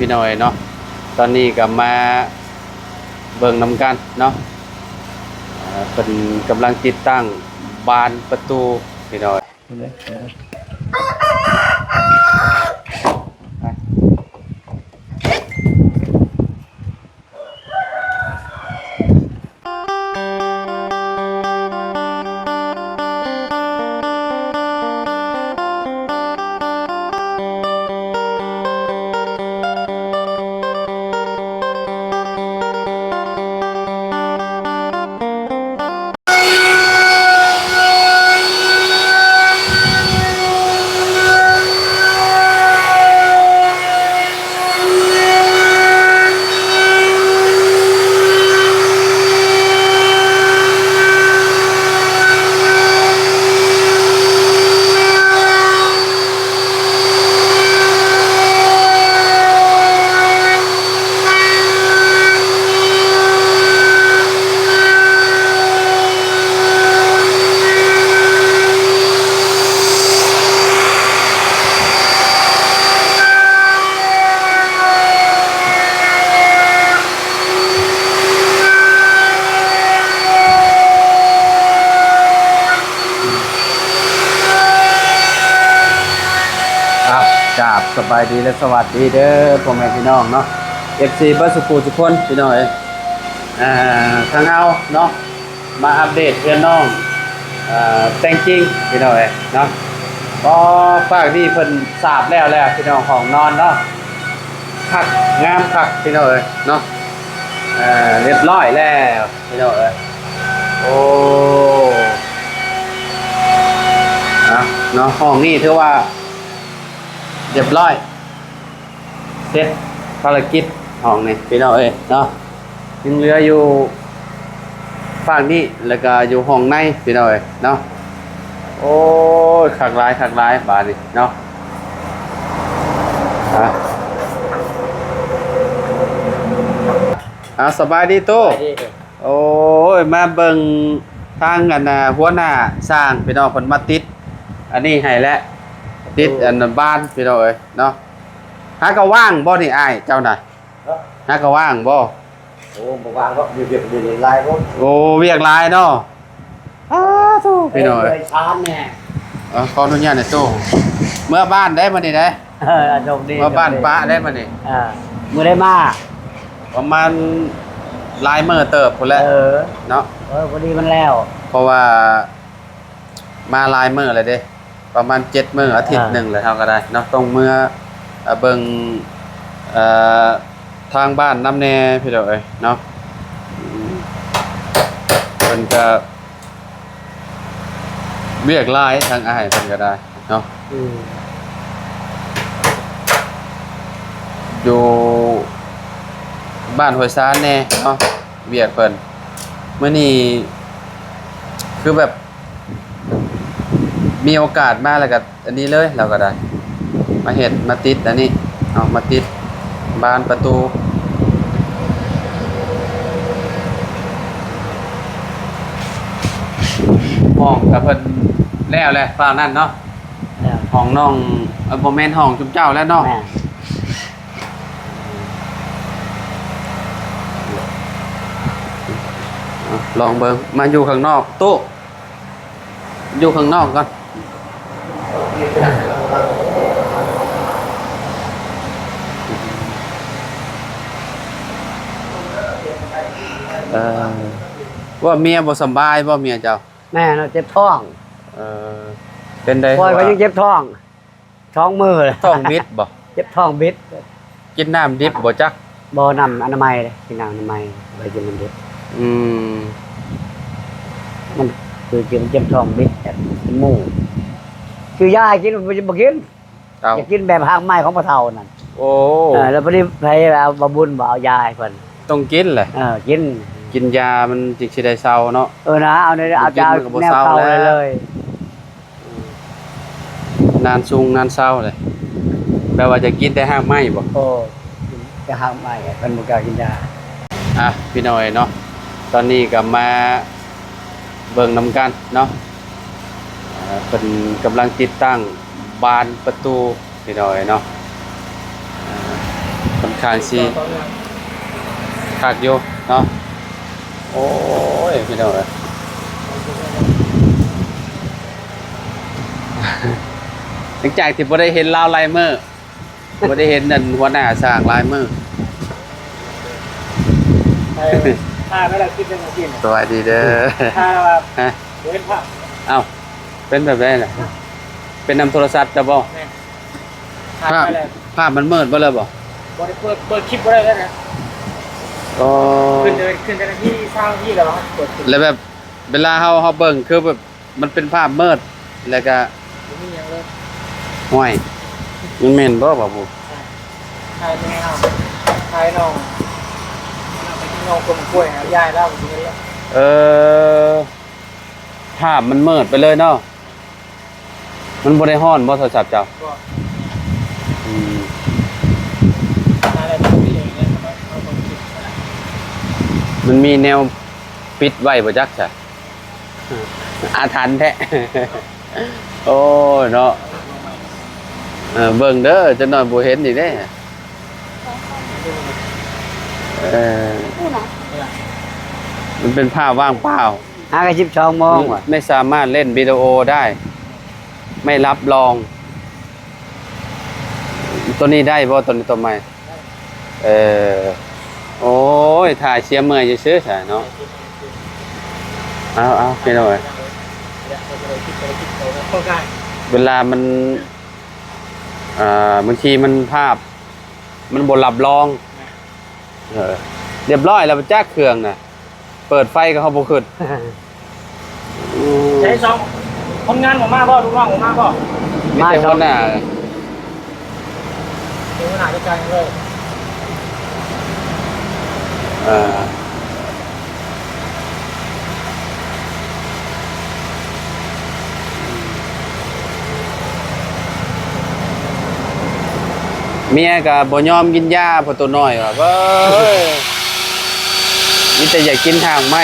พี่น้อยเนาะตอนนี้ก็มาเบิ่งนำกันเนาะเป็นกำลังติดตั้งบานประตูพี่น้อยสบายดีและสวัสดีเด้อพ่อแม่พี่น้องเนาะ FC เบิร์สุขุทุกคนพี่น้อยทางเอาเนาะมาอัปเดตเพื่อนน้องแต่งจริงพี่น้อยเนาะก็ฝากที่เพิ่นสาบแล้วพี่น้องของนอนเนาะคักงามคักพี่น้อยเนาะเรียบร้อยแล้วพี่น้อยโอ้เนาะห้องนี้ถือว่าเรียบร้อยเสร็จภารกิจห้องนี่พี่น้องเนาะยังเหลืออยู่ฝั่งนี้แล้วก็อยู่ห้องในพี่น้องเนาะโอ้ยขักหลายบาดนี่เนาะสบายดีตู้โอ้ยมาเบิ่งทางกันหัวหน้าสร้างพี่น้องเพิ่นมาติดอันนี้ให้แล้วติดอันบ้านพี่น้องเนาะหาก็ว่างบ่นี่อ้ายเจ้าน่ะหาก็ว่างบ่โอ้บ่ว่างก็อยู่เวียกลายบ่โอ้เวียกลายเนาะตู้พี่น้องชานแน่ขออนุญาตหน่อยตู้เมื่อบ้านได้มานี่ได้โชคดีเมื่อบ้านป้าได้มานี่มื้อได้มาประมาณหลายมื้อเติบพุ่นแหละเนาะพอดีมันแล้วเพราะว่ามาหลายมื้อแล้วเด้ประมาณ7มื้ออาทิตย์นึงเลยเท่าก็ได้เนาะต้องเมื่อเบิ่งทางบ้านน้ำแน่พี่น้องเนาะเพิ่นก็เรียกหลายทางอ้ายเพิ่นก็ได้เนาะอยู่บ้านห้วยซานแน่เนาะเวียกเพิ่นมื้อนี้คือแบบมีโอกาสมาแล้วก็อันนี้เลยเราก็ได้มาเฮ็ดมาติดอันนี้เอามาติดบานประตูห้องกับเพิ่นแล้วแหละฟ้านั่นเนาะห้องน้องบ่แม่นห้องจุ๊บเจ้าแล้วเนาะลองเบิ่งมาอยู่ข้างนอกตู้อยู่ข้างนอกก่อนว่าเมียบ่สบายบ่เมียเจ้าแม่เนาะเจ็บท้องเป็นได้ปล่อยก็ยังเจ็บท้องมือเลยท้องบิดบ่เจ็บท้องบิดกินน้ำดิบบ่จักบ่น้ำอนามัยเลยกินน้ำอนามัยไปกินน้ำดิบมันคือกินเจ็บท้องบิดแบบหมูคือยากินมันจะบ่กินอยากกินแบบหางไม้ของพ่อเฒ่านั่นโอ้แล้วพอดีไปเอาบะบุญบ่เอายาให้เพิ่นต้องกินแหละกินยามันจิสิได้เซาเนาะนะเอายาแนวเซาเลยนานซุงนานเซาเลยแปลว่าจะกินแต่หางไม้บ่โอ้จะหางไม้เพิ่นบ่กล้ากินยาพี่น้อยเนาะตอนนี้ก็มาเบิ่งนำกันเนาะเป็นกำลังติดตั้งบานประตูพี่น้อยเนาะ ข้างสีคักอยู่เนาะโอ้ยพี่น้องเอ้ยหลังจากที่บ่ได้เห็นลาวลายมือบ่ได้เห็นนั่นหัวหน้าสร้างลายมือ ไม่ได้คิดเป็นจริง สวัสดีเด้อ ถ้าแบบ ฮะ เว้นภาพ เอ้าเป็นแบบนี้น่ะเป็นนำโทรศัพท์จะบ่ ถ่าย ภาพ ไปเลย ภาพมันมืดบ่เลยบ่ บริเปิดคลิปก็ได้แล้วนะ อ๋อ ขึ้นแต่ที่สร้างที่แล้วเปิดคลิป แล้วแบบเวลาเฮาเบิ่งคือแบบมันเป็นภาพมืดแล้วก็ ไม่ยังเลย ห้วยมันแม่นบ่บ่ปู่ ถ่ายไม่เอาถ่ายน้องไปที่น้องคนกล้วยนะยายเล่าทีนี้แล้ว เออภาพมันมืดไปเลยเนาะมันบ่ได้ฮ้อนบ่โทรศัพท์เจ้า ก็ อืม ถ่ายอะไรแบบนี้อย่างเงี้ยเอาคนคิด มันมีแนวปิดไว้บ่จักจ้ะอาถรรพ์แท้ โอ้ยเนาะเบิ่งเด้อจะนอนบ่เห็นอีกเด้มันเป็นภาพว่างเปล่า 52 โมงว่ะ ไม่สามารถเล่นวิดีโอได้ ไม่รับรอง ตัวนี้ได้บ่ตัวนี้ตัวใหม่โอ้ยถ่ายเสียเมื่อยซื่อๆซะเนาะเอาพี่น้อยเวลามันบางทีมันภาพ มันบ่รับรองเรียบร้อยแล้วจักเครื่องน่ะเปิดไฟก็เฮาบ่ขึ้น ใช้สองคนงานผมมาบ่ลูกน้องผมมาบ่ มีแต่คนน่ะ เดี๋ยวหน้าจะกลางเลย เมียก็บ่ยอมกินยาพอตัวน้อยว่าเว้ยมีแต่อยากกินทางไม้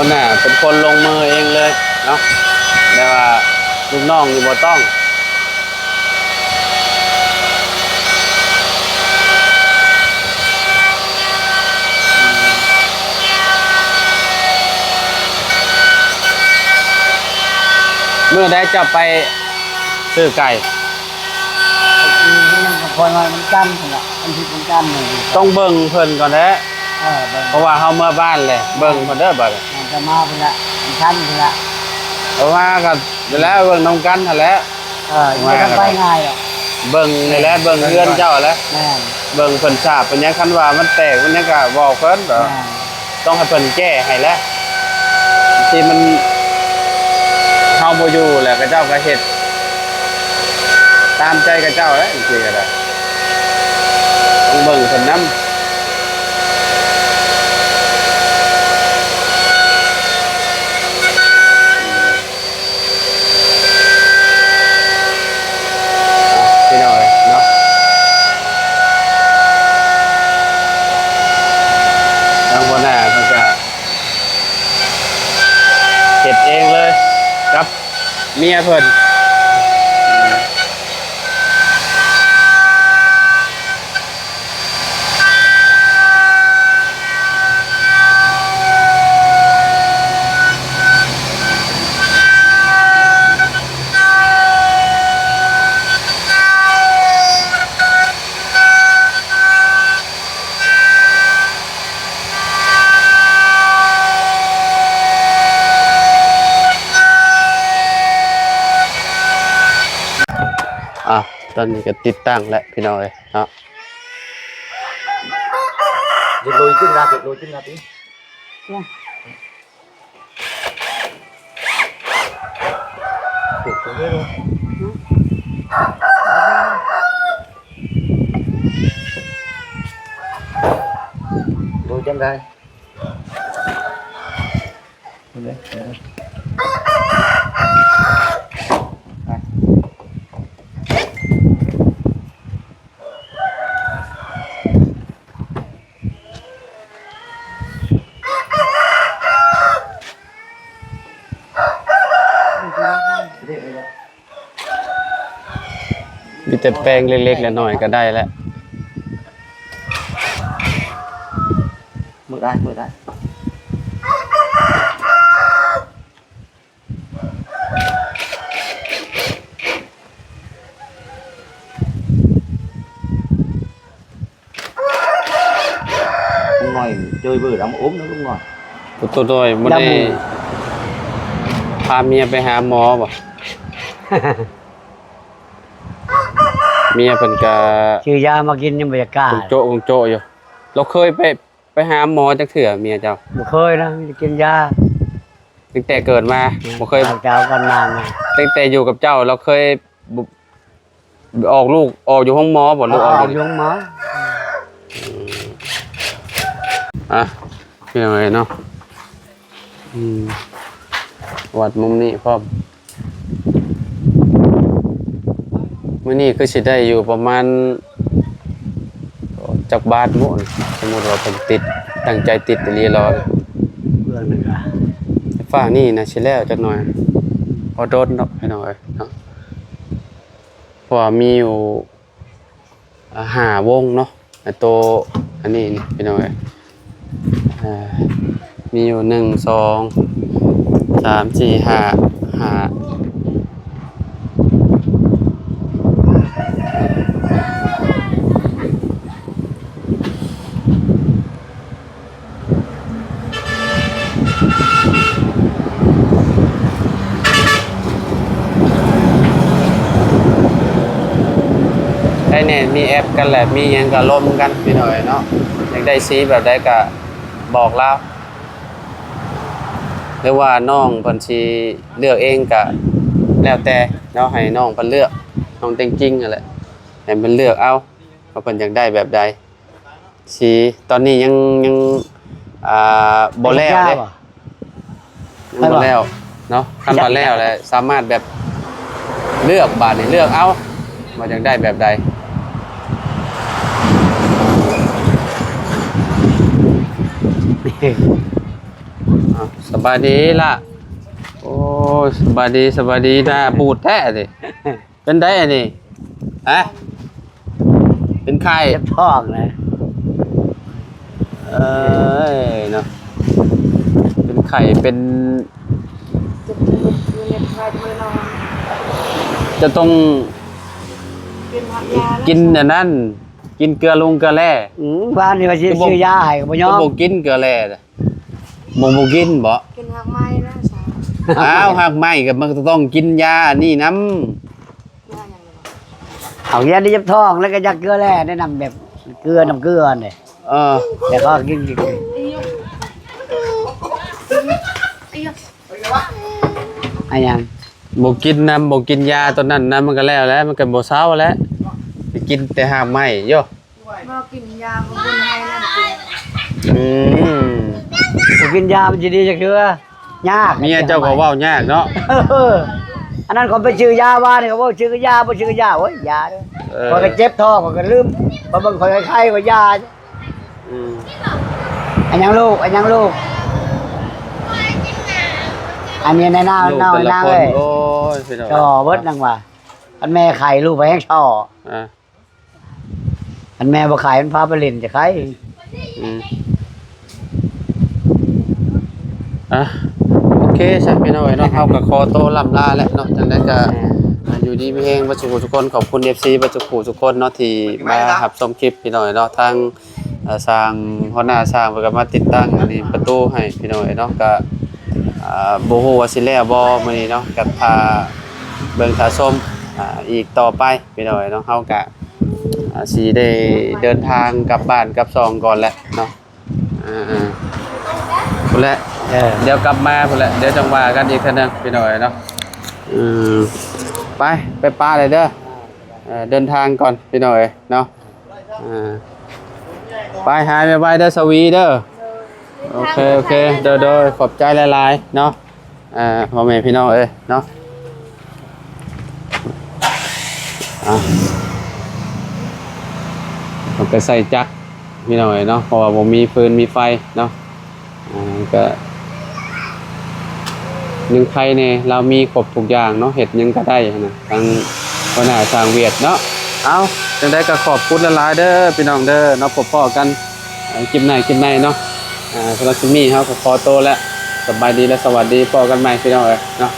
คนน่ะเป็นคนลงมือเองเลยเนาะแต่ว่าลูกน้องนี่บ่ต้องเมื่อได้จะไปซื้อไก่ ยังกับคนมันจันทร์แหละมันผิดมันจันทร์เลย ต้องเบิ่งเพิ่นก่อนแหละ เพราะว่าเฮาเมื่อบ้านเลยเบิ่งเพิ่นเด้อบัดนี้ มันจะมาไปละมันชั้นไปละ เพราะว่าก็เวลาเบิ่งนำกันหั่นแหละ ไม่ต้องไปง่ายหรอก เบิ่งนี่แหละเบิ่งเฮือนเจ้าแหละ แม่น เบิ่งเพิ่นทราบเป็นหยังคันว่ามันแตกมันหยังก็บอกเพิ่น แม่น ต้องให้เพิ่นแก้ให้แหล้วที่มันเฮาบ่อยู่แหละก็เจ้าก็เฮ็ดตามใจกับเจ้าแหล้วจริงๆก็ได้ต้องเบิ่งเพิ่นนำพี่น้อยเนาะทางหัวหน้าเพิ่นก็เฮ็ดเองเลยกับเมียเพิ่นตอนนี้ก็ติดตั้งแล้วพี่น้อยเนาะ Dịch lùi chân ra, dịch lùi chân ra tí. Được, được luôn. ได้มีแต่แป้งเล็กๆน้อยๆก็ได้แล้วมือได้ngồi chơi bữa đóng ốm nó cũng ngồi ตัวโดยบ่ได้พาเมียไปหาหมอบ่ เมียเพิ่นก็ ชื่อยามากินยังบ่อยากกล้า คงโจอยู่เราเคยไปหาหมอจักเทื่อเมียเจ้า บ่เคยนะมีแต่กินยา ตั้งแต่เกิดมาบ่เคย เจ้ากันนานนะ ตั้งแต่อยู่กับเจ้าเราเคยบุออกลูกออกอยู่ห้องหมอบ่ลูกออก เอา อยู่ ลงหมอ อ่ะเป็นยังไงเนาะวัดมุมนี้พร้อมมื้อนี้คือสิได้อยู่ประมาณจักบาทหมู่สมมุติว่าเพิ่นติดตั้งใจติดอีหลีรอ เพื่อนนึงอ่ะ ฟ้านี่นะสิแล้วจักหน่อยพอโดนเนาะพี่น้องเอ้ยเนาะเพราะว่ามีอยู่5วงเนาะตัวอันนี้นี่พี่น้องเอ้ยมีอยู่1 2 3 4 5ได้เนี่ยมีแอปกันแหละมีหยังก็ล่มกันพี่น้อยเนาะอยากได้สีแบบใดก็บอกเราหรือว่าน้องเพิ่นสิเลือกเองก็แล้วแต่เนาะให้น้องเพิ่นเลือกน้องเต็งจริงนั่นแหละให้เพิ่นเลือกเอาว่าเพิ่นอยากได้แบบใดสีตอนนี้ยังบ่แล้วเด้ยังบ่แล้วเนาะคันบ่แล้วแหละสามารถแบบเลือกบาดนี่เลือกเอาว่าอยากได้แบบใดสบายดีล่ะโอ้สบายดีนะบูดแท้สิเป็นได้อันนี้ฮะเป็นไข้ เจ็บท้องนะ เนาะเป็นไข้เป็นจะต้องกินอันนั้นกินเกลือลงเกลือแร่ บ้านนี่ว่าชื่อยาให้ก็บ่ยอม บ่กินเกลือแร่บ่กินบ่ กินหักไม้นะสาว อ้าวหากไม่ก็มันต้องกินยานี่น้ ย่าอย่างไร เอายาที่เจ็บท้องแล้วก็ยาเกลือแร่แนะนำแบบเกลือน้ำเกลือนี่ ำ แล้วก็กินอันยัง บ่กินน้ำบ่กินยาตัวนั้นน้ำมันก็แล้วมันก็บ่เศร้าแล้วไปกินแต่หากไม่โย บ่กินยาของคนให้นั่นกิน บ่กินยามันสิดีจักเทื่อยาก เมียเจ้าก็เว้ายากเนาะ อันนั้นเขาไปชื่อยาว่านี่เขาบอกชื่อยาบ่ชื่อยาโอ้ยยาพอก็เจ็บท้องก็ลืมพอเบิ่งข่อยไข้ว่ายาอันยังลูกอันนี้ในหน้า ลูก หน้า แต่ละ หน้า ค เล น ย โอ้ยพี่น้อง ช่อเบิดนังว่าอันแม่ไข่ลูกไปแห้งช่อ อันแม่บ่ไข่มันพาไปเล่นจะไข่ โอเคใช่พี่น้องเนาะเฮาก็ขอโตล่ำลาแล้วเนาะจังได๋ก็อยู่ดีมีแฮงบ่สุขทุกคนขอบคุณ FC บ่สุขทุกคนเนาะที่มารับชมคลิปพี่น้องเนาะทางสร้างหัวหน้าสร้างเพิ่นก็มาติดตั้งอันนี้ประตูให้พี่น้องเนาะก็บ่ฮู้ว่าสิแล้วบ่มื้อนี้เนาะก็ถ้าเบิ่งถ้าชมอีกต่อไปพี่น้องเนาะเฮาก็สิได้เดินทางกลับบ้านกลับซองก่อนแหละเนาะพุ่นแหละเดี๋ยวกลับมาพุ่นแหละเดี๋ยวจังว่ากันอีกเทื่อนึงพี่น้องเนาะไปปลาเลยเด้อเดินทางก่อนพี่น้องเนาะไปหายไปเด้อสวีเด้อ โอเคเด้อขอบใจหลายๆเนาะพ่อแม่พี่น้องเอ้ยเนาะผมก็ใส่จักรพี่น้องเอ้ยเนาะเพราะว่าผมมีฟืนมีไฟเนาะก็ยังไทยเนี่ยเรามีครบทุกอย่างเนาะเห็ดยังก็ได้นะทางคนหน้าทางเวียดเนาะเอาจังได้ก็ขอบคุณหลายๆเด้อพี่น้องเด้อเนาะพบพ่อกันคลิปไหนเนาะสำหรับคลิปนี้เขาก็ขอโตวแล้วสบายดีและสวัสดีพ่อกันใหม่พี่น้องเอ้ยเนาะ